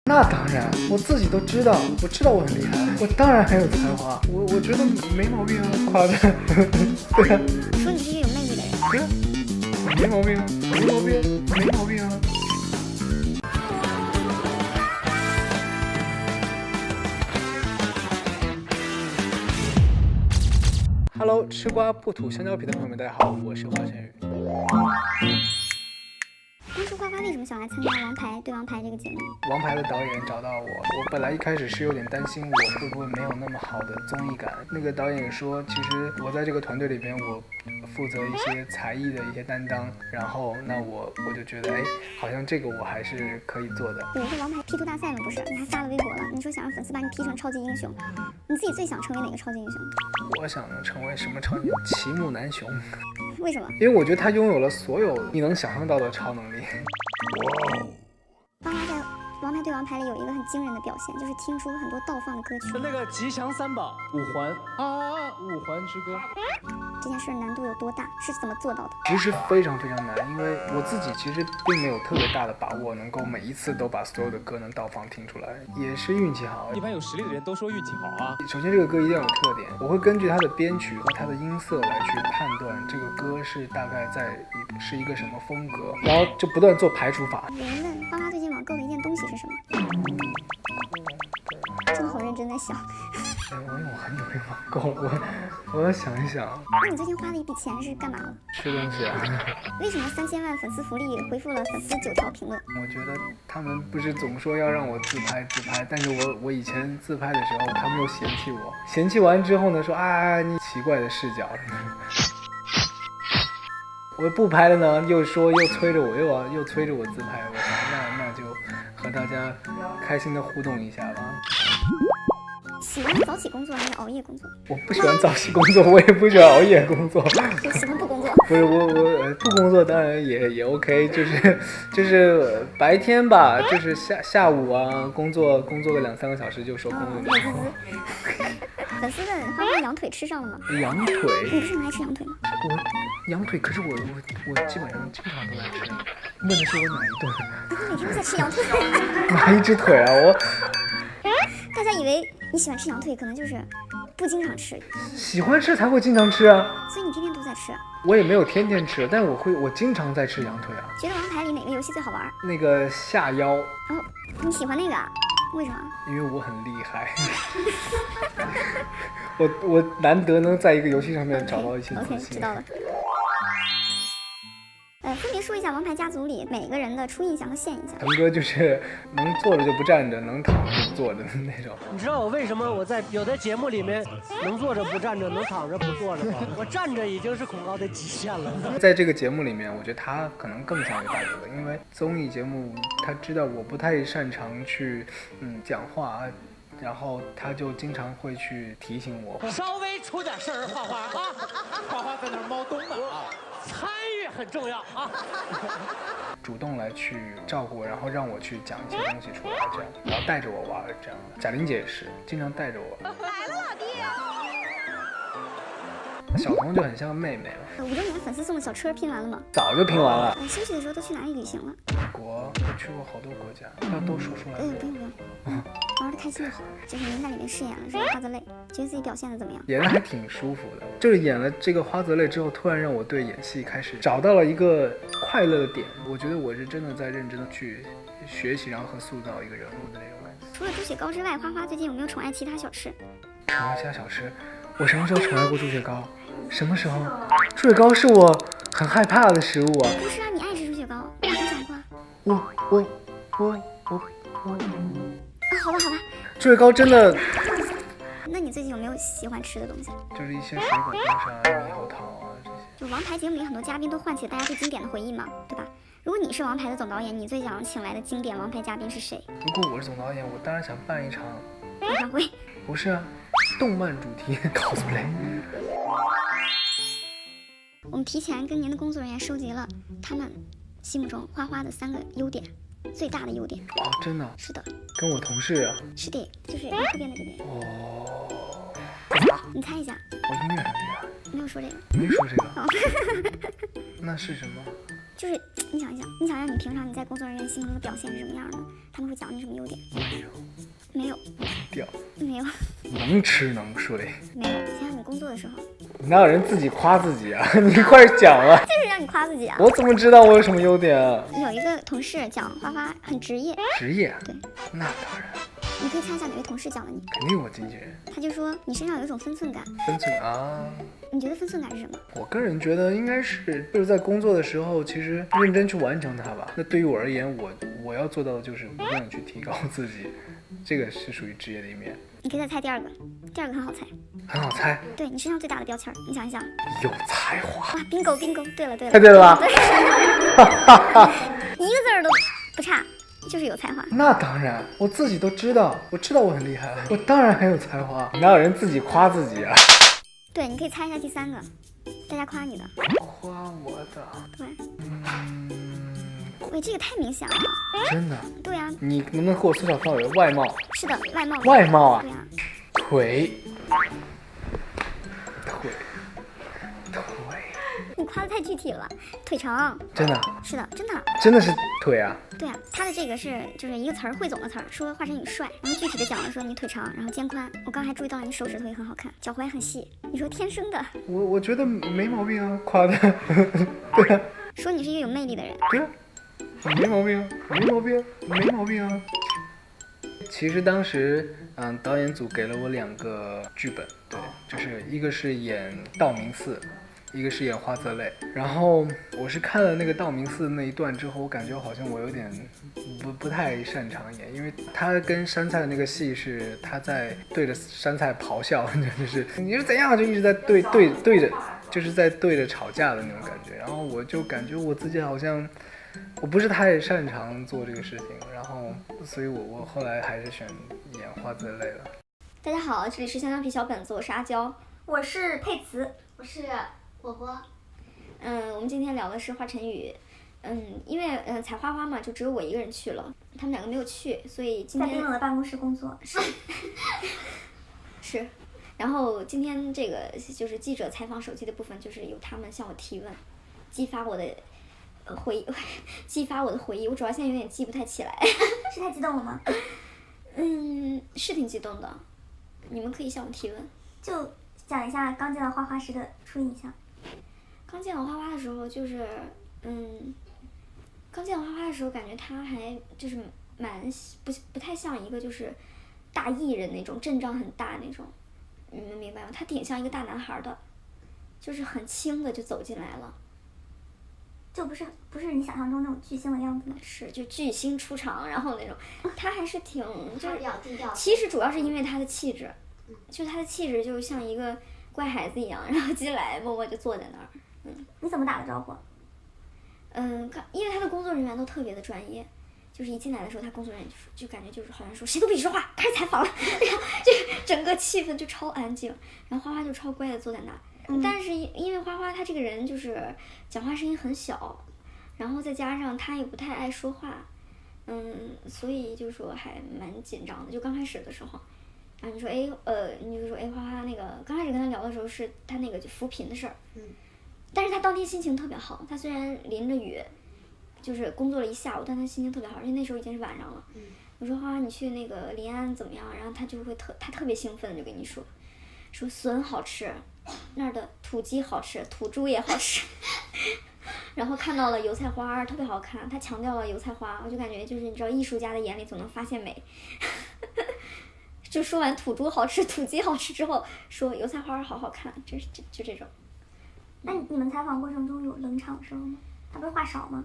那当然，我自己都知道，我知道我很厉害，我当然很有才华，我觉得没毛病啊，夸的，对啊。说你是一个有魅力的人。对啊，没毛病啊，没毛病，没毛病啊。Hello， 吃瓜不吐香蕉皮的朋友们，大家好，我是华晨宇。当初花花为什么想来参加《王牌对王牌》这个节目？王牌的导演找到我，我本来一开始是有点担心我会不会没有那么好的综艺感。那个导演也说，其实我在这个团队里边，我负责一些才艺的一些担当，然后那我就觉得，哎，好像这个我还是可以做的。有一个王牌 P 图大赛吗？不是，你还发了微博了，你说想让粉丝把你 P 成超级英雄，你自己最想成为哪个超级英雄？我想成为什么超级？齐木楠雄。为什么？因为我觉得他拥有了所有你能想象到的超能力。花花在《王牌对王牌》里有一个很惊人的表现，就是听出很多倒放的歌曲。那个吉祥三宝五环啊，五环之歌。这件事难度有多大？是怎么做到的？其实非常非常难，因为我自己其实并没有特别大的把握，能够每一次都把所有的歌能倒放听出来，也是运气好。一般有实力的人都说运气好啊。首先这个歌一定要有特点，我会根据它的编曲和它的音色来去判断这个歌是大概是一个什么风格，然后就不断做排除法。有人问花花最近网购的一件东西是什么？真的好认真在想。我很久没网购了，我要想一想。那你最近花的一笔钱是干嘛了？吃东西啊。为什么3000万粉丝福利回复了粉丝9条评论？我觉得他们不是总说要让我自拍，但是我以前自拍的时候，他们又嫌弃我，嫌弃完之后呢，说啊你奇怪的视角。我不拍了呢，又催着我，又催着我自拍，我说那就和大家开心的互动一下吧。喜欢早起工作还是熬夜工作？我不喜欢早起工作，我也不喜欢熬夜工作。我喜欢不工作。不是我不工作当然也 OK， 就是白天吧，就是下午啊，工作个2-3个小时就收工了。粉丝问花花羊腿吃上了吗？羊腿？你不是很爱吃羊腿吗？我羊腿，可是我基本上经常都在吃。问的是我哪一顿？你每天都在吃羊腿？哪一只腿啊？大家以为你喜欢吃羊腿，可能就是不经常吃。喜欢吃才会经常吃啊。所以你天天都在吃？我也没有天天吃，但我经常在吃羊腿啊。觉得王牌里哪个游戏最好玩？那个下腰。哦，你喜欢那个啊？为什么？因为我很厉害。我难得能在一个游戏上面找到一些自信。OK， 知道了。分别说一下王牌家族里每个人的初印象和现印象。腾哥就是能坐着就不站着，能躺着就不坐着的那种。你知道我为什么我在有的节目里面能坐着不站着，能躺着不坐着吗？我站着已经是恐高的极限了。在这个节目里面，我觉得他可能更像一个大哥，因为综艺节目他知道我不太擅长去讲话，然后他就经常会去提醒我，稍微出点事儿，花花啊，花花在那儿猫冬呢啊，参与很重要啊，主动来去照顾我，然后让我去讲一些东西出来，这样，然后带着我玩，这样。贾玲姐也是经常带着我。来了，老弟。小童就很像妹妹了。5周年粉丝送的小车拼完了吗？早就拼完了。休息的时候都去哪里旅行了？美国，我去过好多国家，要都说出来。不用。玩的开心就好。就是您在里面饰演了这个花泽类，觉得自己表现的怎么样？演的还挺舒服的。就是演了这个花泽类之后，突然让我对演戏开始找到了一个快乐的点。我觉得我是真的在认真的去学习，然后和塑造一个人物的那种感觉。除了猪血糕之外，花花最近有没有宠爱其他小吃？宠爱其他小吃？我什么时候宠爱过猪血糕？什么时候？猪血糕是我很害怕的食物啊！不是啊，你爱吃猪血糕，我跟你讲过。好吧。猪血糕真的。那你最近有没有喜欢吃的东西？就是一些水果冰沙、猕猴桃啊这些。就王牌节目里很多嘉宾都唤起了大家最经典的回忆嘛，对吧？如果你是王牌的总导演，你最想请来的经典王牌嘉宾是谁？如果我是总导演，我当然想办一场演唱会。不是啊，动漫主题 cosplay。我们提前跟您的工作人员收集了他们心目中花花的3个优点，最大的优点。哦，真的？是的。跟我同事啊？是的，就是你后边的这边。哦。你猜一下。我音乐很厉害。没有说这个。没说这个。那是什么？就是你想一想，你平常你在工作人员心中的表现是什么样的？他们会讲你什么优点？没有。屌。没有。能吃能睡。没有。想想你工作的时候。哪有人自己夸自己啊？你快讲了。就是让你夸自己啊。我怎么知道我有什么优点啊？有一个同事讲花花很职业。职业？对。那当然。你可以猜一下哪位同事讲的你？肯定我经纪人。他就说你身上有一种分寸感。分寸啊？你觉得分寸感是什么？我个人觉得应该是就是在工作的时候，其实认真去完成它吧。那对于我而言，我要做到的就是不断的去提高自己，这个是属于职业的一面。你可以再猜第二个，第二个很好猜。很好猜。对你身上最大的标签，你想一想。有才华。哇 ，bingo，对了。猜对了吧？一个字儿都不差。就是有才华。那当然，我自己都知道，我知道我很厉害，我当然很有才华。哪有人自己夸自己啊？对，你可以猜一下第三个，大家夸你的。夸我的？对。喂，这个太明显了。真的？对啊。你能不能给我缩小范围？外貌？是的，外貌。外貌啊？对啊。腿。你夸的太具体了，腿长。真的？是的，真的。真的是腿啊？对啊，他的这个是就是一个词儿，汇总的词儿，说华晨宇帅，然后具体的讲了说你腿长，然后肩宽。我刚还注意到你手指头也很好看，脚踝很细。你说天生的？我觉得没毛病啊，夸的。对啊。说你是一个有魅力的人。对啊，没毛病，没毛病啊。其实当时，导演组给了我2个剧本，对，就是一个是演道明寺，一个是演花泽类。然后我是看了那个道明寺那一段之后，我感觉好像我有点不太擅长演，因为他跟杉菜的那个戏是他在对着杉菜咆哮，就是你是怎样，就一直在对着，就是在对着吵架的那种感觉。然后我就感觉我自己好像我不是太擅长做这个事情，然后所以我后来还是选演花泽类了。大家好，这里是香蕉皮小本子，我是阿娇，我是佩慈，我是火火。我们今天聊的是华晨宇。因为采花花嘛，就只有我一个人去了，他们2个没有去，所以今天在冰冷的办公室工作。是。然后今天这个就是记者采访手机的部分，就是由他们向我提问，激发我的回忆。我主要现在有点记不太起来。是太激动了吗？是挺激动的。你们可以向我提问。就讲一下刚见到花花时的初印象。刚见到花花的时候，就是刚见到花花的时候，感觉他还就是蛮不太像一个就是大艺人那种阵仗很大那种，你们明白吗？他挺像一个大男孩的，就是很轻的就走进来了。就不是你想象中那种巨星的样子吗？是，就巨星出场，然后那种，他还是挺就是比较低调。其实主要是因为他的气质，就他的气质就像一个乖孩子一样，然后进来默默就坐在那儿。你怎么打的招呼？因为他的工作人员都特别的专业，就是一进来的时候，他工作人员就感觉就是好像说谁都不许说话，开始采访了，然后就整个气氛就超安静，然后花花就超乖的坐在那儿。但是因为花花她这个人就是讲话声音很小，然后再加上她也不太爱说话，所以就说还蛮紧张的。就刚开始的时候，然后你说你就说花花那个刚开始跟他聊的时候是他那个就扶贫的事儿，但是他当天心情特别好，他虽然淋着雨，就是工作了一下午，但他心情特别好，因为那时候已经是晚上了。我说花花你去那个临安怎么样？然后他就会他特别兴奋的就跟你说笋好吃，那儿的土鸡好吃，土猪也好吃。然后看到了油菜花特别好看，他强调了油菜花，我就感觉就是你知道艺术家的眼里总能发现美。就说完土猪好吃土鸡好吃之后，说油菜花好好看，就这种。那你们采访过程中有冷场的时候吗？他不是话少吗？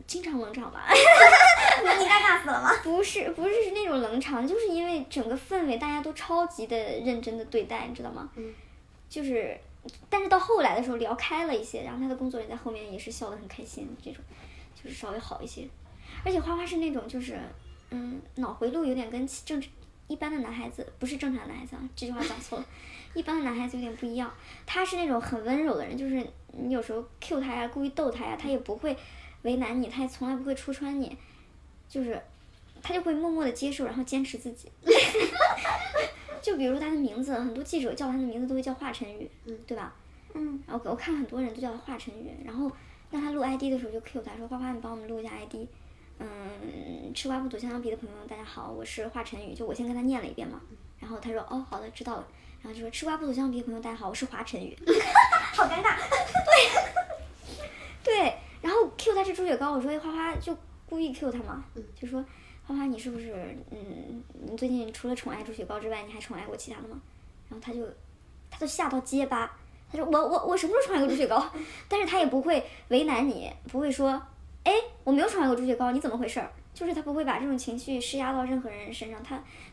经常冷场吧。你尴尬死了吗？不是那种冷场，就是因为整个氛围大家都超级的认真的对待，你知道吗？就是，但是到后来的时候聊开了一些，然后他的工作人员在后面也是笑得很开心，这种就是稍微好一些。而且花花是那种就是，脑回路有点跟一般的男孩子，不是正常的男孩子啊，这句话讲错了。一般的男孩子有点不一样，他是那种很温柔的人，就是你有时候 cue 他呀，故意逗他呀，他也不会为难你，他也从来不会戳穿你，就是他就会默默的接受，然后坚持自己。就比如说他的名字，很多记者叫他的名字都会叫华晨宇，对吧？然后我看很多人都叫他华晨宇，然后让他录 ID 的时候就 Q 他说花花你帮我们录一下 ID。吃瓜不吐香鼻的朋友大家好，我是华晨宇，就我先跟他念了一遍嘛，然后他说哦好的知道了，然后就说吃瓜不吐香鼻的朋友大家好，我是华晨宇。好尴尬。对，然后 Q 他是猪血糕，我说花花就故意 Q 他嘛，就说花花你是不是你最近除了宠爱猪血糕之外，你还宠爱过其他的吗？然后他就吓到结巴，他说我什么时候宠爱过猪血糕？但是他也不会为难你，不会说哎我没有宠爱过猪血糕，你怎么回事儿？就是他不会把这种情绪施压到任何人身上，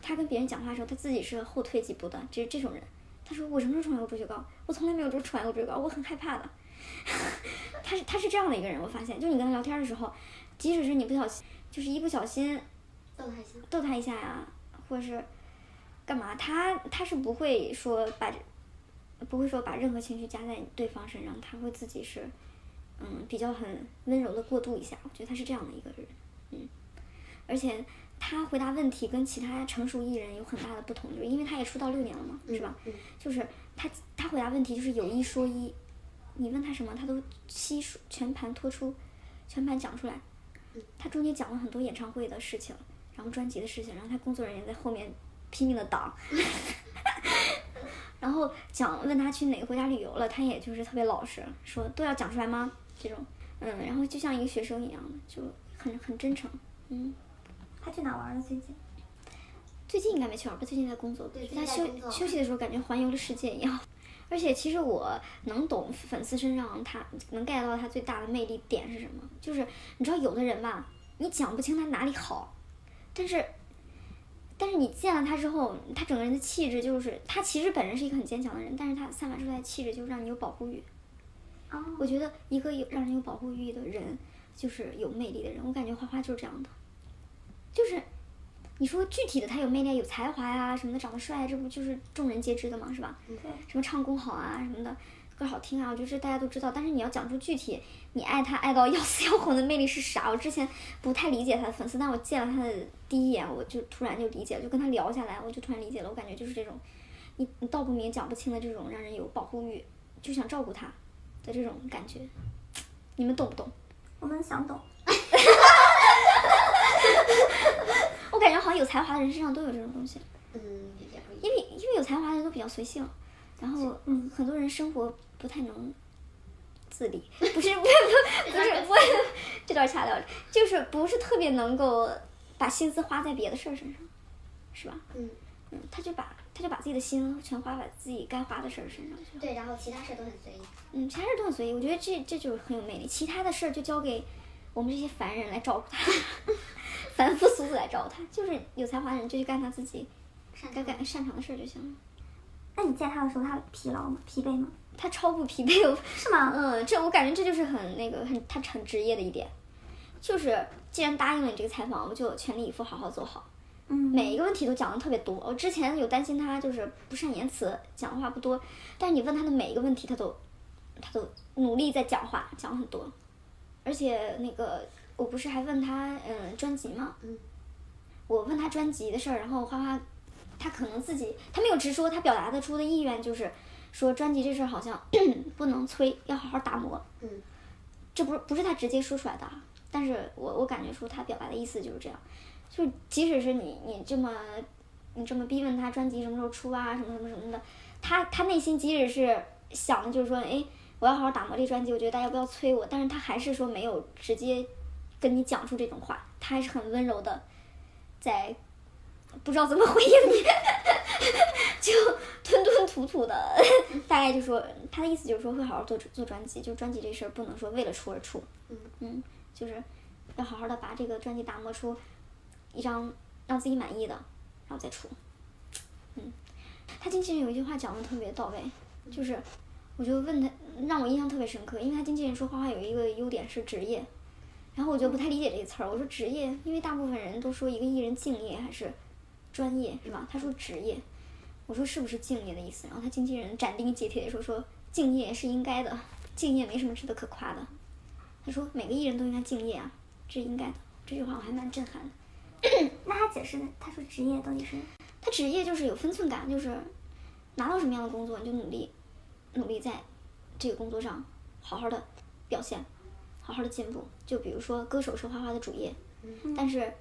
他跟别人讲话的时候，他自己是后退几步的，这种人。他说我什么时候宠爱过猪血糕？我从来没有宠爱过猪血糕，我很害怕的。他是这样的一个人，我发现，就你跟他聊天的时候，即使是你不小心，就是一不小心逗他一下呀，或者是干嘛，他是不会说把任何情绪加在对方身上，他会自己是比较很温柔的过渡一下，我觉得他是这样的一个人，而且他回答问题跟其他成熟艺人有很大的不同，就是因为他也出道6年了嘛，是吧？就是他回答问题就是有一说一，你问他什么他都全盘托出，全盘讲出来。他中间讲了很多演唱会的事情，然后专辑的事情，然后他工作人员在后面拼命的挡。然后问他去哪个国家旅游了，他也就是特别老实，说都要讲出来吗？这种，然后就像一个学生一样的，就很真诚，他去哪玩了最近？最近应该没去玩吧？最近在工作。对，他休息的时候感觉环游了世界一样。而且其实我能懂粉丝身上他能 get 到他最大的魅力点是什么，就是你知道有的人吧，你讲不清他哪里好，但是你见了他之后，他整个人的气质就是他其实本人是一个很坚强的人，但是他散发出来的气质就是让你有保护欲。我觉得一个让人有保护欲的人就是有魅力的人，我感觉花花就是这样的，就是你说具体的他有魅力有才华呀什么的，长得帅，这不就是众人皆知的吗？是吧？对。什么唱功好啊什么的，歌好听啊，我觉得这大家都知道。但是你要讲出具体你爱他爱到要死要活的魅力是啥，我之前不太理解他的粉丝，但我见了他的第一眼，我就突然就理解了，就跟他聊下来，我就突然理解了。我感觉就是这种，你道不明讲不清的这种让人有保护欲，就想照顾他的这种感觉，你们懂不懂？我们想懂。我感觉好像有才华的人身上都有这种东西。也不因为有才华的人都比较随性，然后很多人生活不太能自理，不是这段掐掉，就是不是特别能够把心思花在别的事儿身上，是吧？他就把自己的心全花在自己该花的事儿身上去。对，然后其他事都很随意。其他事都很随意，我觉得这就是很有魅力。其他的事儿就交给我们这些凡人来照顾他，凡夫俗子来照顾他。就是有才华的人就去干他自己擅长的事儿就行了。那你见他的时候，他疲劳吗？疲惫吗？他超不疲惫，是吗？我感觉这就是他很职业的一点，就是既然答应了你这个采访，我就全力以赴好好做好。每一个问题都讲得特别多。我之前有担心他就是不善言辞，讲话不多，但是你问他的每一个问题，他都努力在讲话，讲很多。而且我不是还问他专辑嘛？我问他专辑的事儿，然后花花他可能他没有直说，他表达得出的意愿就是说专辑这事儿好像不能催，要好好打磨。这不是他直接说出来的，但是我感觉出他表达的意思就是这样。就即使是你这么逼问他专辑什么时候出啊，什么什么什么的，他内心即使是想的就是说，哎，我要好好打磨这专辑，我觉得大家不要催我，但是他还是说没有直接跟你讲出这种话，他还是很温柔的在不知道怎么回应你，就吞吞吐吐的，大概就说他的意思就是说会好好做专辑，就专辑这事儿不能说为了出而出，就是要好好的把这个专辑打磨出一张让自己满意的，然后再出。他经纪人有一句话讲的特别到位，就是我就问他，让我印象特别深刻，因为他经纪人说花花有一个优点是职业，然后我就不太理解这个词儿，我说职业，因为大部分人都说一个艺人敬业还是专业是吧？他说职业，我说是不是敬业的意思？然后他经纪人斩钉截铁地说敬业是应该的，敬业没什么值得可夸的。他说每个艺人都应该敬业啊，这是应该的。这句话我还蛮震撼的。那他解释的，他说职业到底是？他职业就是有分寸感，就是拿到什么样的工作你就努力在这个工作上好好的表现，好好的进步。就比如说歌手是花花的主业，但是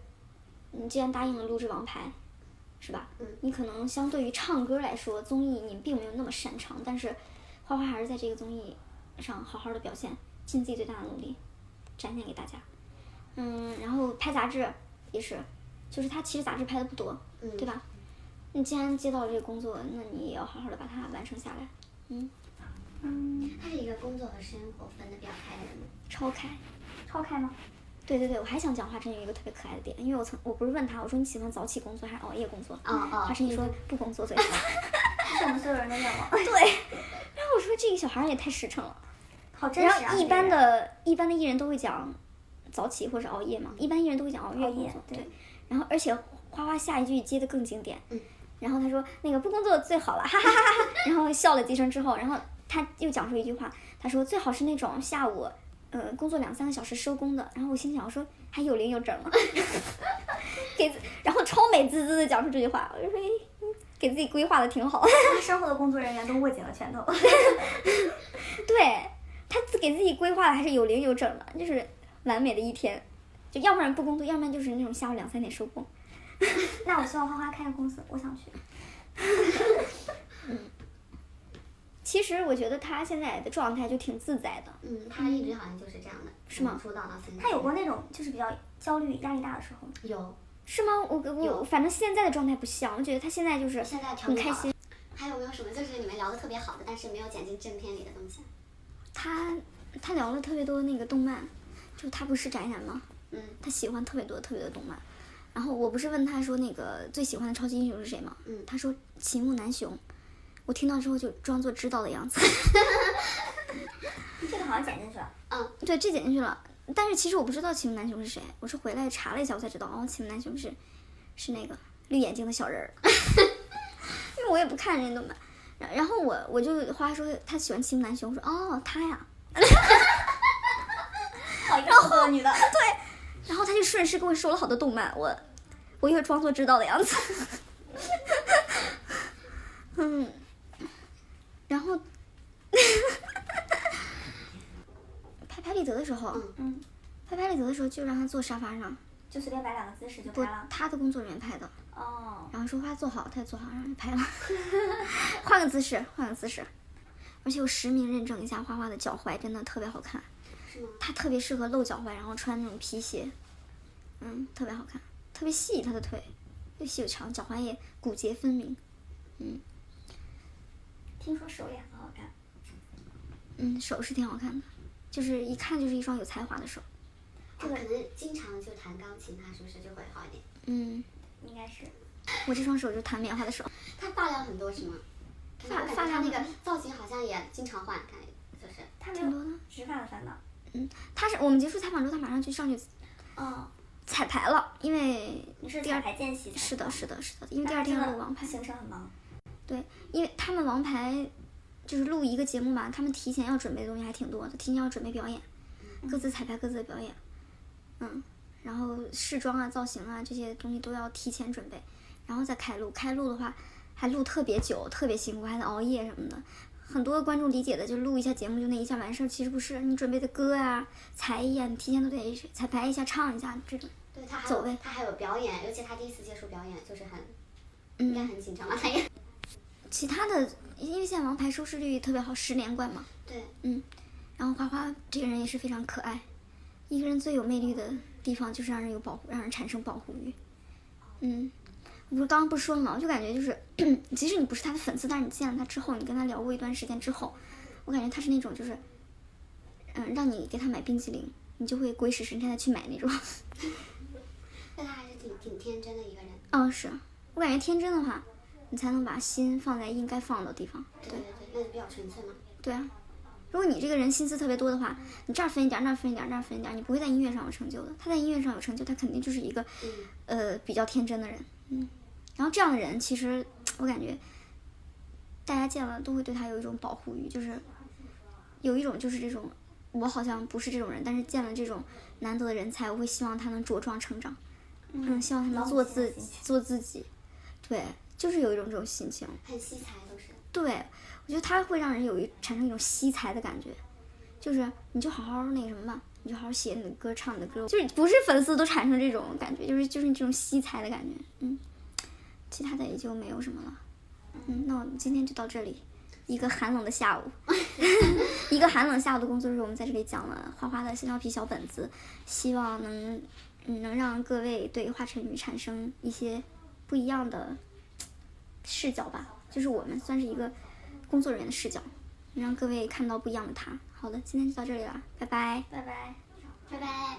你既然答应了录制王牌，是吧？你可能相对于唱歌来说，综艺你并没有那么擅长，但是花花还是在这个综艺上好好的表现，尽自己最大的努力，展现给大家。然后拍杂志也是，就是他其实杂志拍的不多，对吧？你既然接到了这个工作，那你也要好好的把它完成下来。他是一个工作和生活分得比较开的人吗？超开。超开吗？对对对，我还想讲华晨宇一个特别可爱的点，因为我不是问他，我说你喜欢早起工作还是熬夜工作？华晨宇说不工作最好。这是我们所有人的愿望。对，然后我说这个小孩儿也太实诚了。好真实啊！然后一般的艺人都会讲早起或者熬夜嘛，一般艺人都会讲熬夜工作。对。然后而且花花下一句接的更经典。然后他说那个不工作最好了，哈哈哈哈。然后笑了几声之后，然后他又讲出一句话，他说最好是那种下午。工作2-3个小时收工的，然后我心想，我说还有零有整了，然后超美滋滋的讲出这句话，我就说，给自己规划的挺好。他身后的工作人员都握紧了拳头。对，他给自己规划的还是有零有整的，就是完美的一天，就要不然不工作，要不然就是那种下午2-3点收工。那我希望花花开个公司，我想去。其实我觉得他现在的状态就挺自在的。他一直好像就是这样的。是吗？出道到现在。他有过那种就是比较焦虑、压力大的时候吗？有。是吗？我反正现在的状态不像，我觉得他现在就是很开心。还有没有什么就是你们聊的特别好的，但是没有剪进正片里的东西？他聊了特别多那个动漫，就他不是宅男吗？他喜欢特别多的动漫。然后我不是问他说那个最喜欢的超级英雄是谁吗？他说齐木楠雄。我听到之后就装作知道的样子。这个好像剪进去了。对，这剪进去了。但是其实我不知道齐木楠雄是谁，我是回来查了一下我才知道，齐木楠雄是那个绿眼睛的小人儿。因为我也不看人动漫，然后我就花说他喜欢齐木楠雄，我说哦他呀。好一个好多女的。对，然后他就顺势给我说了好多动漫，我又装作知道的样子。然后拍立得的时候，拍立得的时候就让他坐沙发上，就随便摆2个姿势就拍了。他的工作人员拍的。然后说花坐好，他也坐好，然后就拍了。换个姿势。而且我实名认证一下，花花的脚踝真的特别好看。是吗？他特别适合露脚踝，然后穿那种皮鞋，特别好看，特别细，他的腿又细又长，脚踝也骨节分明。听说手也很好看。手是挺好看的，就是一看就是一双有才华的手。这个可能经常就弹钢琴，他是不是就会好一点？应该是。我这双手就弹棉花的手。他发量很多是吗？发量那个造型好像也经常换，看就是。他没有植发的烦恼。他是我们结束采访之后，他马上就上去。彩排了，因为你是彩排间隙。是的，因为第2天要录王牌。行程很忙。对，因为他们王牌就是录一个节目嘛，他们提前要准备的东西还挺多的，提前要准备表演，各自彩排各自的表演，然后试妆啊、造型啊这些东西都要提前准备，然后再开录。开录的话还录特别久，特别辛苦，还得熬夜什么的。很多观众理解的就录一下节目就那一下完事儿，其实不是，你准备的歌啊、才艺啊，你提前都得彩排一下、唱一下这种。对，他还有表演，尤其他第一次接触表演，就是应该很紧张吧？他也。其他的，因为现在王牌收视率特别好，10连冠嘛。对。然后花花这个人也是非常可爱，一个人最有魅力的地方就是让人产生保护欲。我刚刚不是说了吗？我就感觉就是，即使你不是他的粉丝，但是你见了他之后，你跟他聊过一段时间之后，我感觉他是那种就是，让你给他买冰淇淋，你就会鬼使神差的去买那种。那他还是挺天真的一个人。是我感觉天真的话，你才能把心放在应该放的地方。对，那就比较纯粹嘛。对啊，如果你这个人心思特别多的话，你这儿分一点，那儿分一点，那儿分一点，你不会在音乐上有成就的。他在音乐上有成就，他肯定就是一个比较天真的人。然后这样的人，其实我感觉大家见了都会对他有一种保护欲，就是有一种就是这种，我好像不是这种人，但是见了这种难得的人才，我会希望他能茁壮成长，希望他能做自己，对，就是有一种这种心情。很惜才都是。对，我觉得他会让人产生一种惜才的感觉，就是你就好好那个什么吧，你就好好写你的歌，唱你的歌，就是不是粉丝都产生这种感觉，就是这种惜才的感觉，其他的也就没有什么了，那我们今天就到这里，一个寒冷的下午，一个寒冷下午的工作日，我们在这里讲了花花的新貂皮小本子，希望能让各位对华晨宇产生一些不一样的视角吧，就是我们算是一个工作人员的视角，让各位看到不一样的他。好的，今天就到这里了，拜拜，拜拜。拜拜。